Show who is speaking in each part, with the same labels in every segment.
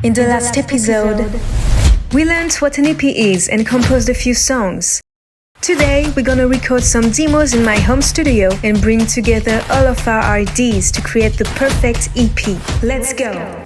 Speaker 1: In the last episode, we learned what an EP is and composed a few songs. Today, we're gonna record some demos in my home studio and bring together all of our ideas to create the perfect EP. Let's go!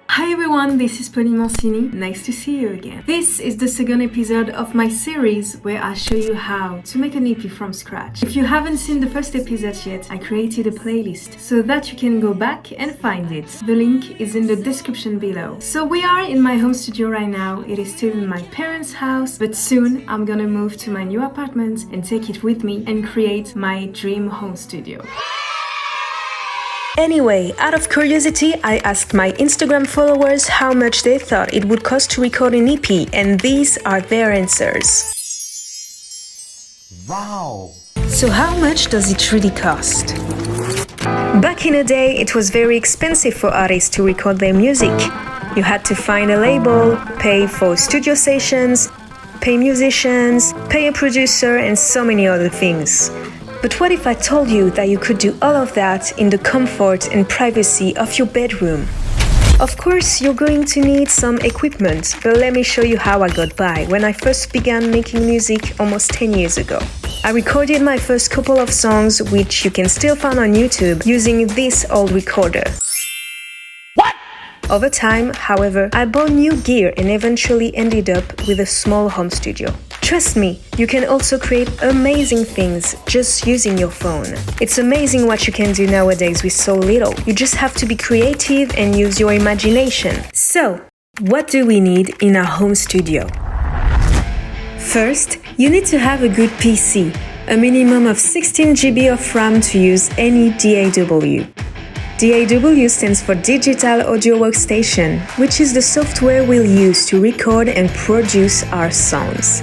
Speaker 1: Hi everyone, this is Pauline Mancini. Nice to see you again. This is the second episode of my series where I show you how to make an EP from scratch. If you haven't seen the first episode yet, I created a playlist so that you can go back and find it. The link is in the description below. So we are in my home studio right now. It is still in my parents' house, but soon I'm gonna move to my new apartment and take it with me and create my dream home studio. Anyway, out of curiosity, I asked my Instagram followers how much they thought it would cost to record an EP, and these are their answers.
Speaker 2: Wow!
Speaker 1: So how much does it really cost? Back in the day, it was very expensive for artists to record their music. You had to find a label, pay for studio sessions, pay musicians, pay a producer, and so many other things. But what if I told you that you could do all of that in the comfort and privacy of your bedroom? Of course, you're going to need some equipment, but let me show you how I got by when I first began making music almost 10 years ago. I recorded my first couple of songs, which you can still find on YouTube, using this old recorder. Over time, however, I bought new gear and eventually ended up with a small home studio. Trust me, you can also create amazing things just using your phone. It's amazing what you can do nowadays with so little. You just have to be creative and use your imagination. So, what do we need in our home studio? First, you need to have a good PC, a minimum of 16 GB of RAM to use any DAW. DAW stands for Digital Audio Workstation, which is the software we'll use to record and produce our songs.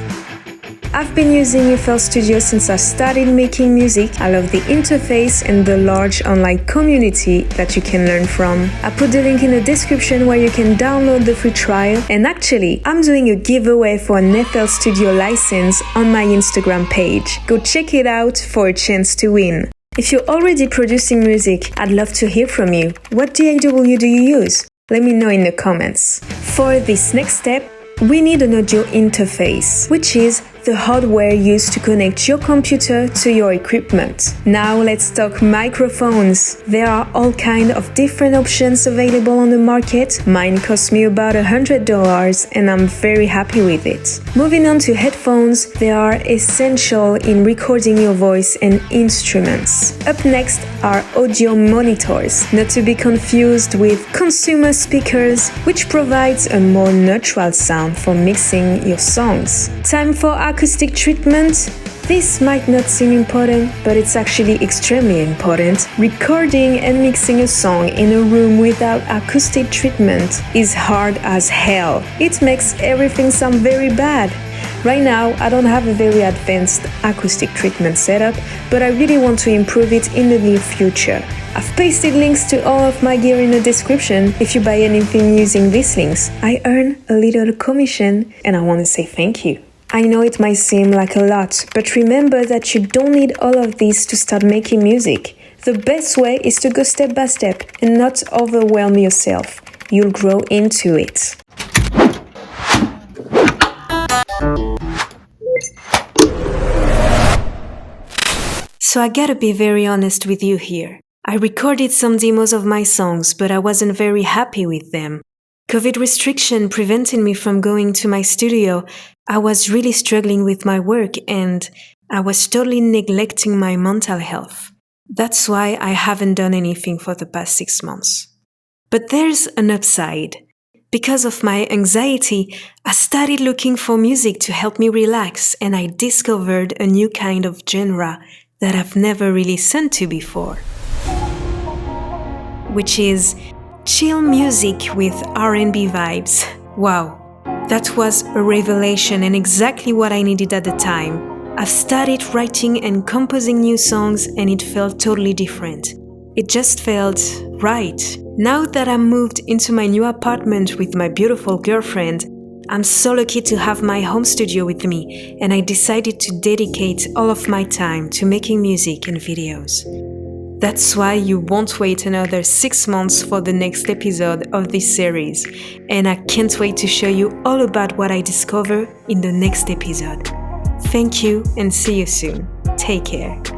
Speaker 1: I've been using FL Studio since I started making music. I love the interface and the large online community that you can learn from. I put the link in the description where you can download the free trial, and actually, I'm doing a giveaway for an FL Studio license on my Instagram page. Go check it out for a chance to win. If you're already producing music, I'd love to hear from you. What DAW do you use? Let me know in the comments. For this next step, we need an audio interface, which is the hardware used to connect your computer to your equipment. Now let's talk microphones. There are all kinds of different options available on the market. Mine cost me about $100 and I'm very happy with it. Moving on to headphones, they are essential in recording your voice and instruments. Up next are audio monitors, not to be confused with consumer speakers, which provides a more natural sound for mixing your songs. Time for acoustic treatment. This might not seem important, but it's actually extremely important. Recording and mixing a song in a room without acoustic treatment is hard as hell. It makes everything sound very bad. Right now, I don't have a very advanced acoustic treatment setup, but I really want to improve it in the near future. I've pasted links to all of my gear in the description. If you buy anything using these links, I earn a little commission, and I want to say thank you. I know it might seem like a lot, but remember that you don't need all of these to start making music. The best way is to go step by step and not overwhelm yourself. You'll grow into it. So I gotta be very honest with you here. I recorded some demos of my songs, but I wasn't very happy with them. COVID restriction prevented me from going to my studio. I was really struggling with my work and I was totally neglecting my mental health. That's why I haven't done anything for the past 6 months. But there's an upside. Because of my anxiety, I started looking for music to help me relax, and I discovered a new kind of genre that I've never really listened to before, which is chill music with R&B vibes. Wow, that was a revelation and exactly what I needed at the time. I've started writing and composing new songs and it felt totally different. It just felt right. Now that I moved into my new apartment with my beautiful girlfriend, I'm so lucky to have my home studio with me, and I decided to dedicate all of my time to making music and videos. That's why you won't wait another 6 months for the next episode of this series, and I can't wait to show you all about what I discover in the next episode. Thank you and see you soon. Take care.